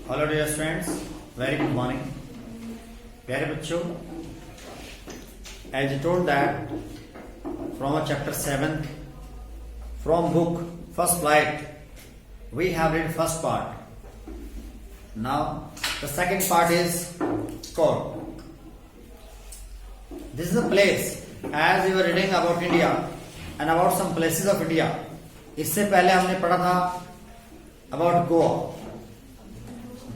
Hello dear students, very good morning प्यारे बच्चों। As told that from chapter 7 from book first flight we have read first part. Now the second part is Coorg. This is a place as you are reading about India and about some places of India. इससे पहले हमने पढ़ा था about Goa,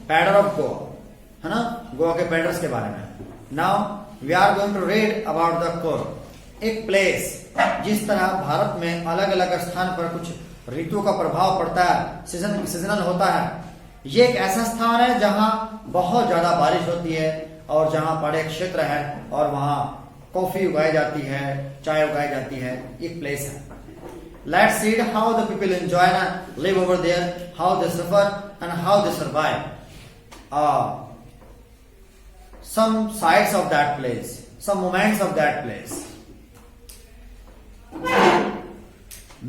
pader of Goa, है ना, गोवा के पैडर्स के बारे में। Now we are going to read about the cork, एक प्लेस जिस तरह भारत में अलग अलग स्थान पर कुछ ऋतु का प्रभाव पड़ता है, सीजनल होता है। ये एक ऐसा स्थान है जहां बहुत ज्यादा बारिश होती है और जहां बड़े क्षेत्र है और वहां कॉफी उगाई जाती है, चाय उगाई जाती है। एक प्लेस है। Let's see how the people enjoy and live over there, how they suffer and how they survive. Some sights of that place, some moments of that place.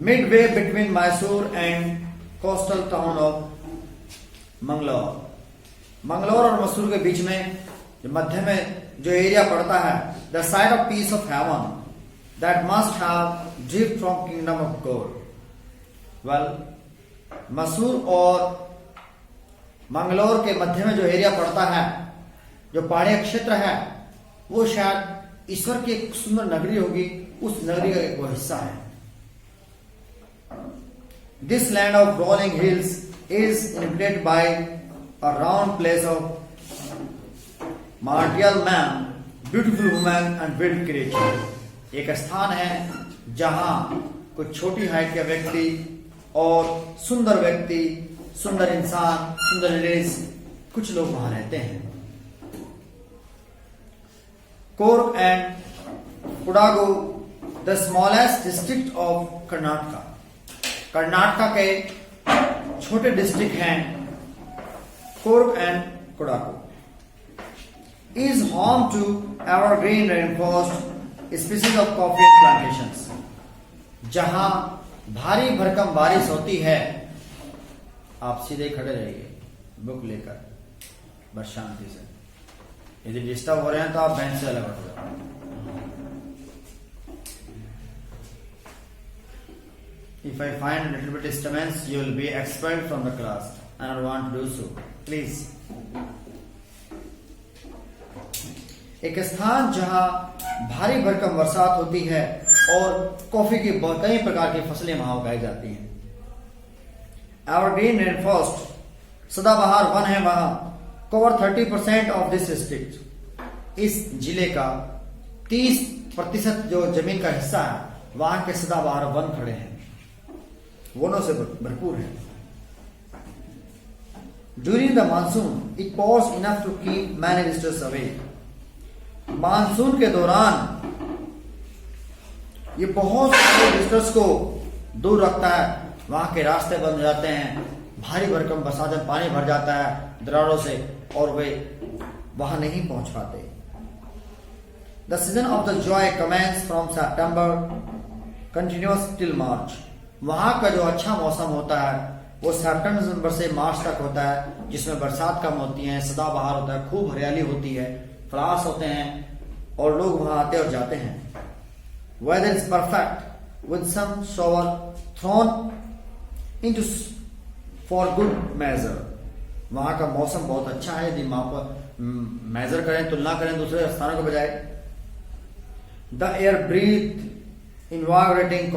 Midway between Mysore and coastal town of Mangalore. Mangalore और मसूर के बीच में जो मध्य में जो area पड़ता है, the site of piece of heaven that must have drift from kingdom of God. Well, मसूर और मंगलोर के मध्य में जो एरिया पड़ता है, जो पहाड़ी क्षेत्र है, वो शायद ईश्वर की एक सुंदर नगरी होगी, उस नगरी का एक वो हिस्सा है। This land of rolling hills is inhabited by a round place of martial man, beautiful woman and wild creature. एक स्थान है जहां कुछ छोटी हाइट के व्यक्ति और सुंदर व्यक्ति, सुंदर इंसान, सुंदर लेडीज, कुछ लोग वहां रहते हैं। Coorg and Kodagu the smallest district of Karnataka. Karnataka के छोटे डिस्ट्रिक्ट हैं Coorg and Kodagu. Is home to evergreen rainforest species of coffee plantations. जहां भारी भरकम बारिश होती है, आप सीधे खड़े रहिए बुक लेकर, बस शांति से। यदि डिस्टर्ब हो रहे हैं तो आप बेंच से अलग हट जाओ। If I find little bit disturbance you will be expelled from the class and I want to do so, please. एक स्थान जहां भारी भरकम बरसात होती है और कॉफी की कई प्रकार की फसलें वहां उगाई जाती हैं। एवरग्रीन रेनफॉरेस्ट सदाबहार वन है वहां, कवर 30% ऑफ दिस डिस्ट्रिक्ट। इस जिले का 30% जो जमीन का हिस्सा है, वहां के सदाबहार वन खड़े हैं, वनों से भरपूर है। During the monsoon it pours enough to keep many visitors away. Monsoon के दौरान ये बहुत सारे विजिटर्स को दूर रखता है, वहां के रास्ते बंद हो जाते हैं, भारी भरकम बरसात में पानी भर जाता है दरारों से और वे वहां नहीं पहुंच पाते। The season of the joy commences from September continues till March. वहां का जो अच्छा मौसम होता है वो सितंबर से मार्च तक होता है, जिसमें बरसात कम होती है, सदाबहार होता है, खूब हरियाली होती है, फ्लावर्स होते हैं और लोग वहां आते और जाते हैं। Weather is perfect with some shower thrown into for good measure. वहां का मौसम बहुत अच्छा है यदि मेजर करें, तुलना करें दूसरे स्थानों के बजाय। The air breathe invigorating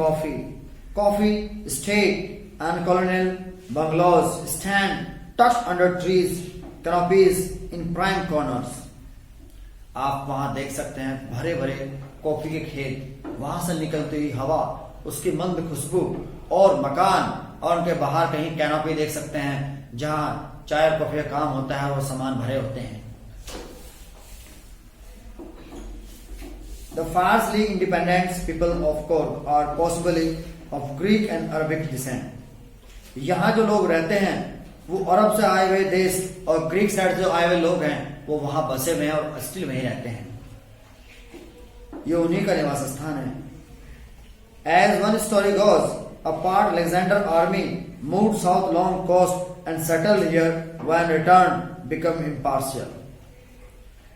coffee estate and colonial bungalows stand touch under trees canopies in prime corners. आप वहां देख सकते हैं भरे भरे कॉफी के खेत, वहां से निकलती हुई हवा, उसकी मंद खुशबू और मकान, और उनके बाहर कहीं कैनोपी देख सकते हैं जहां चाय और कॉफी का काम होता है, वो सामान भरे होते हैं। The fiercely independent people of Coorg are possibly of Greek and Arabic descent. यहाँ जो लोग रहते हैं वो अरब से आए हुए देश और ग्रीक साइड जो आए हुए लोग हैं वो वहां बसे हुए हैं और स्टिल वहीं रहते हैं। ये उन्हीं का निवास स्थान है। As one story goes A part Alexander army moved south along coast and settled here when return become impartial.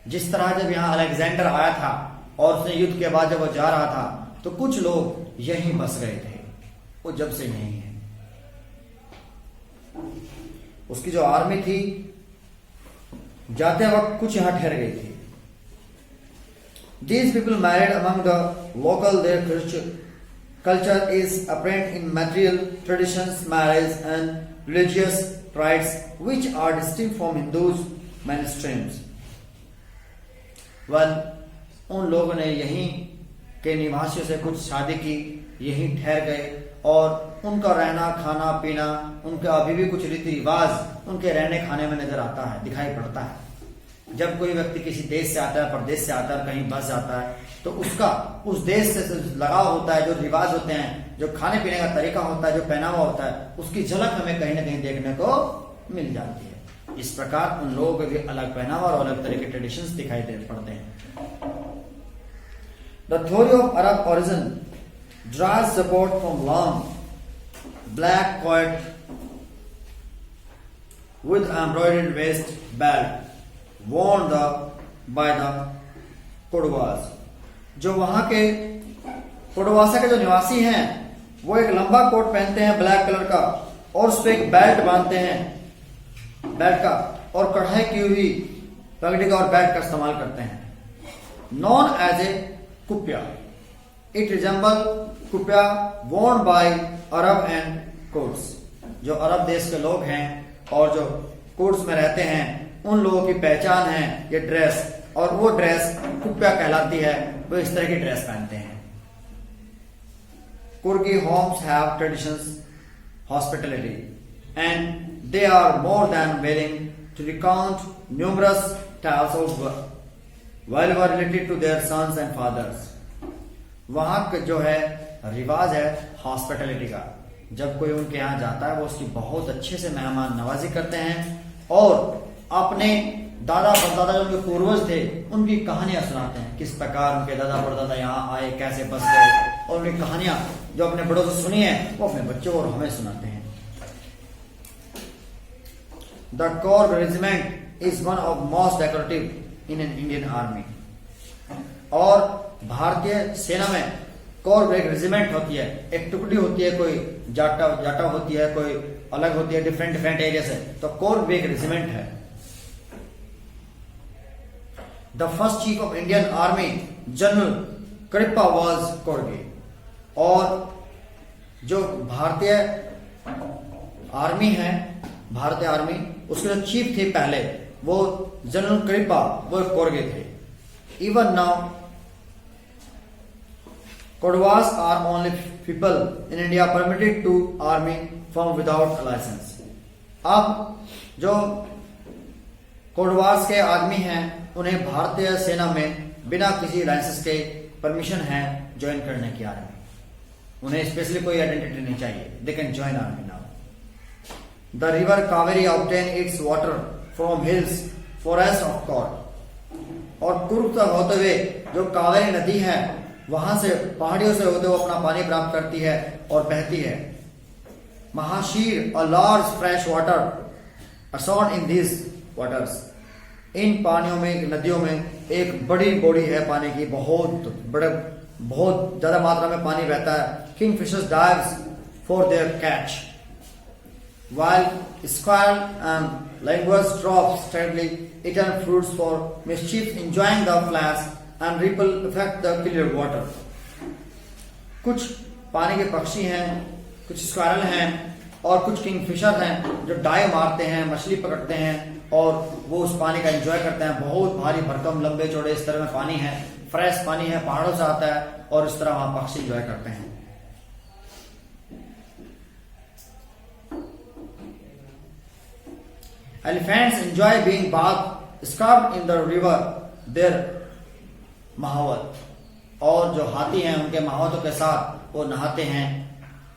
जिस तरह जब यहाँ अलेक्जेंडर आया था और उसने युद्ध के बाद जब वो जा रहा था तो कुछ लोग यहीं बस गए थे, वो जब से यहीं है। उसकी जो आर्मी थी जाते वक्त कुछ यहां ठहर गई थी। These people married among the local. Their culture is apparent in material traditions, marriage, and religious rites, which are distinct from Hindus' mainstreams. उन लोगों ने यहीं के निवासियों से कुछ शादी की, यहीं ठहर गए और उनका रहना खाना पीना, उनका अभी भी कुछ रीति रिवाज उनके रहने खाने में नजर आता है, दिखाई पड़ता है। जब कोई व्यक्ति किसी देश से आता है, प्रदेश से आता है, कहीं बस जाता है तो उसका उस देश से लगाव होता है, जो रिवाज होते हैं, जो खाने पीने का तरीका होता है, जो पहनावा होता है, उसकी झलक हमें कहीं ना कहीं देखने को मिल जाती है। इस प्रकार उन लोगों के भी अलग पहनावा और अलग तरह के ट्रेडिशंस दिखाई दे पड़ते हैं। The theory of Arab origin draws support from long black coat with embroidered waist belt worn by the Kodwas. जो वहां के कोडवासा के जो निवासी हैं वो एक लंबा कोट पहनते हैं ब्लैक कलर का और उस पर एक बेल्ट बांधते हैं, बेल्ट का, और कढ़ाई की हुई पगड़ी का और बेल्ट का इस्तेमाल करते हैं। Known as a kupya, it resemble kupya worn by Arab and Kurds. जो अरब देश के लोग हैं और जो कोर्ट्स में रहते हैं उन लोगों की पहचान है ये ड्रेस, और वो ड्रेस कुप्या कहलाती है। वो इस तरह की ड्रेस पहनते हैं। Coorgi homes have traditions hospitality and they are more than willing to recount numerous types of valour related to their sons and fathers. वहां का जो है रिवाज है हॉस्पिटैलिटी का, जब कोई उनके यहाँ जाता है वो उसकी बहुत अच्छे से मेहमान नवाजी करते हैं और अपने दादा परदादा जो उनके पूर्वज थे उनकी कहानियां सुनाते हैं, किस प्रकार उनके दादा परदादा यहाँ आए, कैसे बस गए, और उनकी कहानियां जो अपने बड़ों से सुनी है वो अपने बच्चों और हमें सुनाते हैं। The Corp regiment is one of most decorative in an Indian army. और भारतीय सेना में कॉर्प एक रेजिमेंट होती है, एक टुकड़ी होती है, कोई जाटा होती है, कोई अलग होती है, डिफरेंट एरिया से, तो कॉर्प भी एक रेजिमेंट है। The first chief of Indian Army, General Krippa was Korgi। और जो भारतीय आर्मी है, भारतीय आर्मी, उसके जो चीफ थे पहले वो जनरल कृपा, वो कोरगे थे। Even now, Kodwas are only people in India permitted to army from without a license। अब जो कोडवास के आदमी हैं उन्हें भारतीय सेना में बिना किसी लाइसेंस के परमिशन है ज्वाइन करने की आर्मी। उन्हें स्पेशली कोई आइडेंटिटी नहीं चाहिए, they can join army now. The river Kaveri obtain its water from hills forest of Coorg. और पूर्व तक होते हुए जो कावेरी नदी है वहां से पहाड़ियों से होते हुए अपना पानी प्राप्त करती है और बहती है। Mahseer a large fresh water असॉन इन दिस वाटर्स। इन पानियों में, नदियों में एक बड़ी बॉडी है पानी की, बहुत ज्यादा मात्रा में पानी बहता है। Kingfishers dives for their catch while squirrel and language drops steadily eaten fruits for mischief, enjoying the flash and ripple effect the clear water। कुछ पानी के पक्षी हैं, कुछ स्क्वायरल हैं और कुछ किंग फिशर हैं जो डाइव मारते हैं, मछली पकड़ते हैं और वो उस पानी का एंजॉय करते हैं। बहुत भारी भरकम लंबे चौड़े इस तरह में पानी है, फ्रेश पानी है, पहाड़ों से आता है और इस तरह वहां पक्षी एंजॉय करते हैं। Elephants enjoy being bathed scrubbed in the river their महावत। और जो हाथी हैं उनके महावतों के साथ वो नहाते हैं।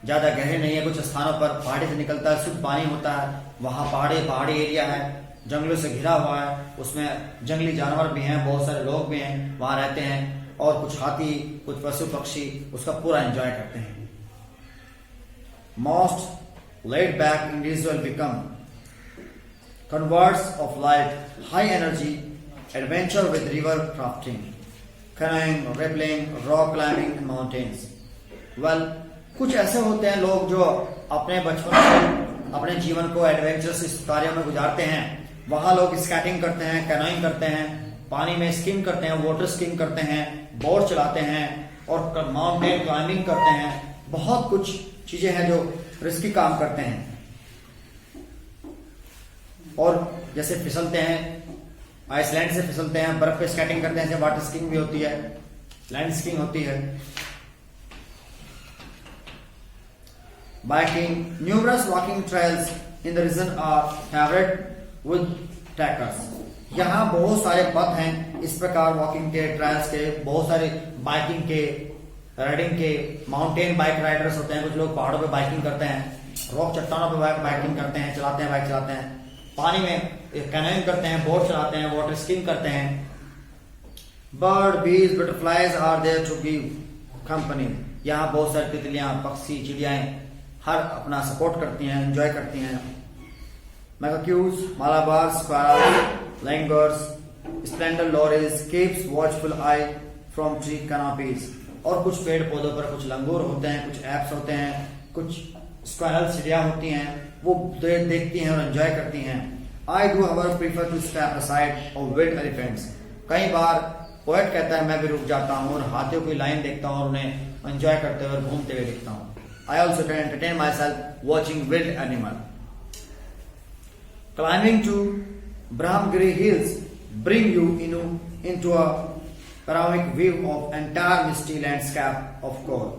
ज्यादा गहरे नहीं है, कुछ स्थानों पर पहाड़ी से निकलता है, शुद्ध पानी होता है। वहां पहाड़ी एरिया है, जंगलों से घिरा हुआ है, उसमें जंगली जानवर भी हैं, बहुत सारे लोग भी हैं वहां रहते हैं और कुछ हाथी, कुछ पशु पक्षी उसका पूरा एंजॉय करते हैं। most laid back individual become converts of life, high energy, adventure with river crafting, canoeing, rappelling, rock climbing and mountains. Well, कुछ ऐसे होते हैं लोग जो अपने बचपन से अपने जीवन को एडवेंचरस कार्यों में गुजारते हैं। वहां लोग स्केटिंग करते हैं, कैनोइंग करते हैं, पानी में स्कीइंग करते हैं, वाटर स्कीइंग करते हैं, बोट चलाते हैं और माउंटेन क्लाइंबिंग करते हैं। बहुत कुछ चीजें हैं जो रिस्की काम करते हैं। और जैसे फिसलते हैं, आइसलैंड से फिसलते हैं, बर्फ पे स्केटिंग करते हैं, जैसे वाटर स्कीइंग भी होती है, लैंड स्कीइंग होती है। Biking, numerous walking trails in the region are favourite with trekkers. यहाँ बहुत सारे पथ हैं इस प्रकार वॉकिंग के, ट्रेल्स के, बहुत सारे बाइकिंग के, राइडिंग के। माउंटेन बाइक राइडर्स होते हैं, कुछ लोग पहाड़ों पे बाइकिंग करते हैं, रॉक चट्टानों पे बाइकिंग करते हैं, चलाते हैं, बाइक चलाते हैं। पानी में कैनोइंग करते हैं, बोट चलाते हैं, वाटर स्कीइंग करते हैं। Bird, bees, butterflies are there to give company. यहाँ बहुत सारी तितलियां, पक्षी, चिड़ियाएं हर अपना सपोर्ट करती हैं, एंजॉय करती हैं। Macaques, Malabar, squirrels, langurs, slender lorises keeps watchful eye from tree canopies. और कुछ पेड़ पौधों पर कुछ लंगूर होते हैं, कुछ एप्स होते हैं, कुछ स्क्वायरल चिड़िया होती हैं, वो देखती हैं और एंजॉय करती हैं। I do however prefer to step aside of wild elephants. कई बार पोएट कहता है मैं भी रुक जाता हूँ और हाथियों की लाइन देखता हूँ और उन्हें एंजॉय करते हुए घूमते हुए देखता हूँ। I also can entertain myself watching wild animal. Climbing to Brahmagiri hills bring you into a panoramic view of entire misty landscape of coal.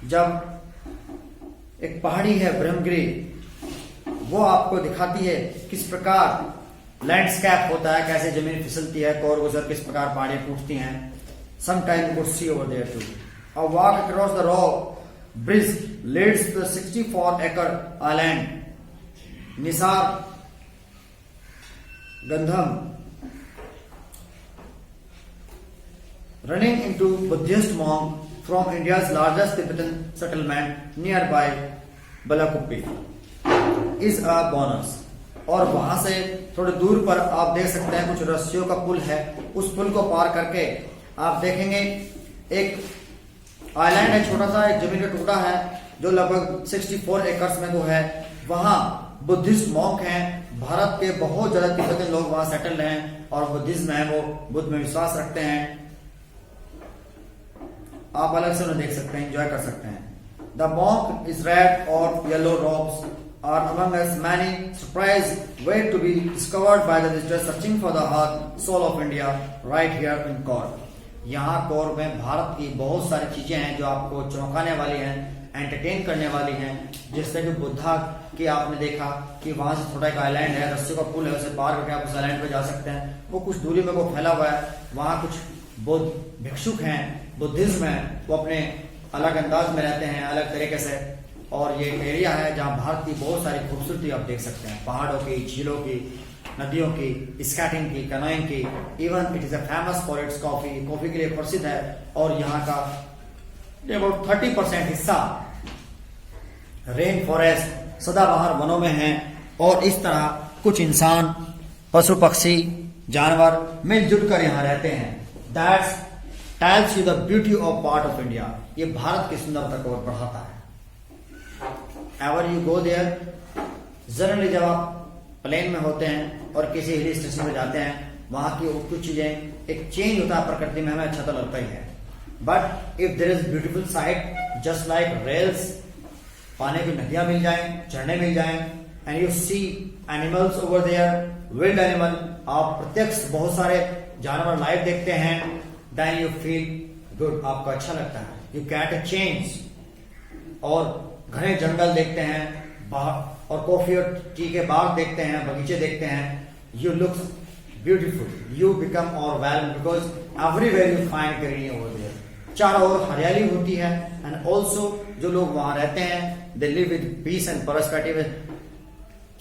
जब एक पहाड़ी है ब्रह्मगिरी, वो आपको दिखाती है किस प्रकार लैंडस्केप होता है, कैसे जमीन फिसलती है, कोर गुजर किस प्रकार पहाड़ियां टूटती हैं। Sometimes you could see over there too. A walk across the rock bridge leads to the 64-acre island Nisar Gandham, running into Buddhist monk from India's largest Tibetan settlement nearby Balakuppi is a bonus. और वहां से थोड़ी दूर पर आप देख सकते हैं कुछ रस्सियों का पुल है। उस पुल को पार करके आप देखेंगे एक आइलैंड है, छोटा सा एक जमीन का टुकड़ा है जो लगभग 64 एकर्स में वो है। वहां बुद्धिस्ट मॉन्क हैं, भारत के बहुत ज्यादा तिब्बतन लोग वहां सेटल हैं और बुद्धिज्म है, वो बुद्ध में विश्वास रखते हैं। आप अलग से उन्हें देख सकते हैं, एंजॉय कर सकते हैं। द मॉन्क इज रेड और yellow robes are among us many surprise wait to be discovered by the visitors searching for the heart soul of India right here in Kaur. यहाँ कौर में भारत की बहुत सारी चीजें हैं जो आपको चौंकाने वाली हैं, एंटरटेन करने वाली हैं। जैसे कि बुद्धा की आपने देखा कि वहां से छोटा एक आइलैंड है, रस्सी का पुल है, उसे पार करके आप उस आइलैंड पे जा सकते हैं। वो कुछ दूरी में वो फैला हुआ है। वहां कुछ बौद्ध भिक्षुक हैं, बुद्धिज्म है, वो अपने अलग अंदाज में रहते हैं, अलग तरीके से। और ये एक एरिया है जहाँ भारत की बहुत सारी खूबसूरती आप देख सकते हैं, पहाड़ों की, झीलों की, नदियों की, स्केटिंग की, कैनोइंग की। Even it is a famous for its coffee, coffee के लिए प्रसिद्ध है। और यहाँ का अबाउट 30% हिस्सा रेन फॉरेस्ट, सदाबहार वनों में है। और इस तरह कुछ इंसान, पशु पक्षी, जानवर मिलजुल कर यहाँ रहते हैं। That's tells you the beauty of part of India. ये भारत की सुंदरता को और बढ़ाता है। Ever you go there, generally जब आप प्लेन में होते हैं और किसी हिल स्टेशन में जाते हैं, वहां की कुछ चीजें एक चेंज होता है प्रकृति में, हमें अच्छा तो लगता ही है। But if there is beautiful sight just like rails, पानी की नदियां मिल जाएं, झरने मिल जाएं, and you see animals over there, wild animal, आप प्रत्यक्ष बहुत सारे जानवर लाइव देखते हैं, देन यू फील गुड, आपको अच्छा लगता है। You get a change. और घने जंगल देखते हैं, और कॉफी और टी के बाग देखते हैं, बगीचे देखते हैं। You look beautiful, you become और well because everywhere you find greenery over there. चारों ओर हरियाली होती है। एंड ऑल्सो जो लोग वहां रहते हैं, they live with peace and prosperity,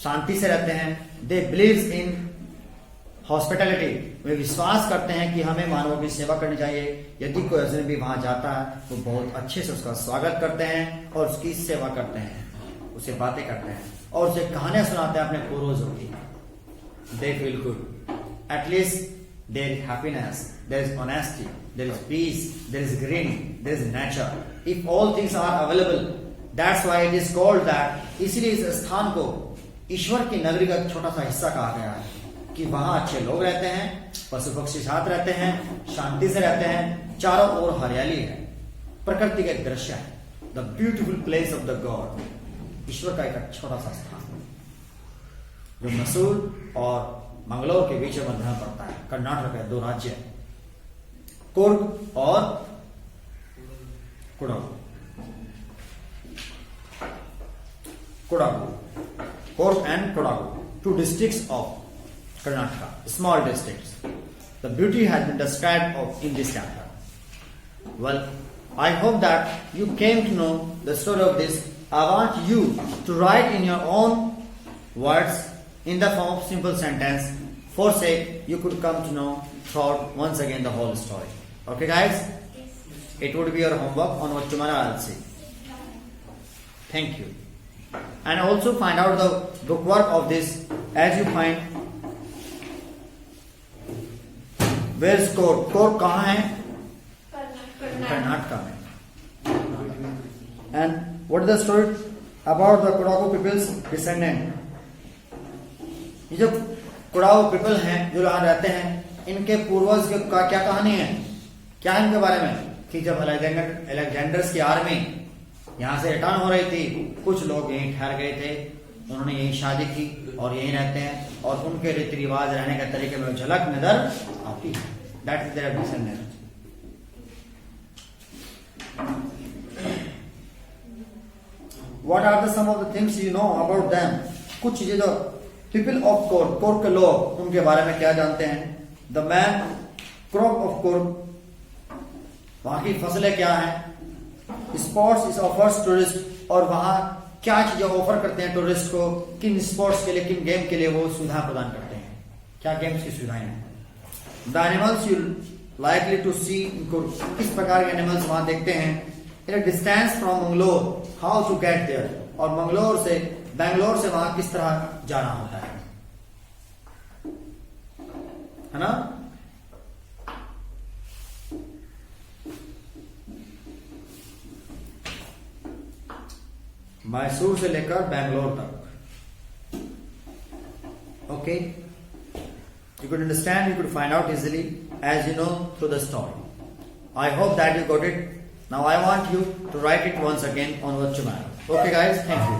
शांति से रहते हैं। दे बिलीव इन हॉस्पिटैलिटी, वे विश्वास करते हैं कि हमें मानवों की सेवा करनी चाहिए। यदि कोई अजनबी वहां जाता है तो बहुत अच्छे से उसका स्वागत करते हैं और उसकी सेवा करते हैं, उसे बातें करते हैं और उसे कहानियां सुनाते हैं अपने पूर्वजों की। They feel good, at least there is happiness, there is honesty, there is peace, there is green, there is nature. If all things are available, that's why it is called that. इसीलिए इस स्थान को ईश्वर की नगरी का छोटा सा हिस्सा कहा गया है कि वहां अच्छे लोग रहते हैं, पशु पक्षी साथ रहते हैं, शांति से रहते हैं, चारों ओर हरियाली है, प्रकृति का एक दृश्य है। The beautiful place of the god, ईश्वर का एक छोटा सा स्थान जो मैसूर और मंगलोर के बीच मध्य में पड़ता है। कर्नाटक है, दो राज्य है, कुर्ग और कुडागु। Kurg and Kodagu, two districts of Karnataka, small districts. The beauty has been described in this chapter. Well, I hope that you came to know the story of this. I want you to write in your own words in the form of simple sentence. For sake, you could come to know throughout once again the whole story. Okay, guys? It would be your homework on what tomorrow I'll see. Thank you. And also find out the bookwork of this as you find where is Kurg. Kurg कहाँ है? कर्नाटक में. And what is the story about the Kodagu people's descendant? ये जो Kodagu people हैं जो यहाँ रहते हैं, इनके पूर्वज का क्या कहानी है? क्या इनके बारे में कि जब अलेक्जेंडर्स की आर्मी यहाँ से रिटर्न हो रही थी, कुछ लोग यहीं ठहर गए थे, उन्होंने यहीं शादी की और यहीं रहते हैं और उनके रीति रिवाज रहने के तरीके में झलक नजर आती है। That is their descendant. What are the some of the things you know about them? कुछ चीजें जो पीपल ऑफ कुर्ग, कुर्ग के लोग, उनके बारे में क्या जानते हैं? The man crop of Coorg, वहां की फसलें क्या है? स्पोर्ट्स इज ऑफर्स टूरिस्ट, और वहां क्या चीजें ऑफर करते हैं टूरिस्ट को, किन स्पोर्ट्स के लिए, किन गेम के लिए वो सुविधा प्रदान करते हैं, क्या गेम्स की सुविधाएं हैं? The animals you likely to see, किस प्रकार के एनिमल्स वहां देखते हैं? In distance from Mangalore, how to get there, और बैंगलोर से वहां किस तरह जाना होता है ना? मैसूर से लेकर बैंगलोर तक। Okay, you could understand, you could find out easily as you know through the story. I hope that you got it. Now I want you to write it once again on what tomorrow. Okay guys, thank you.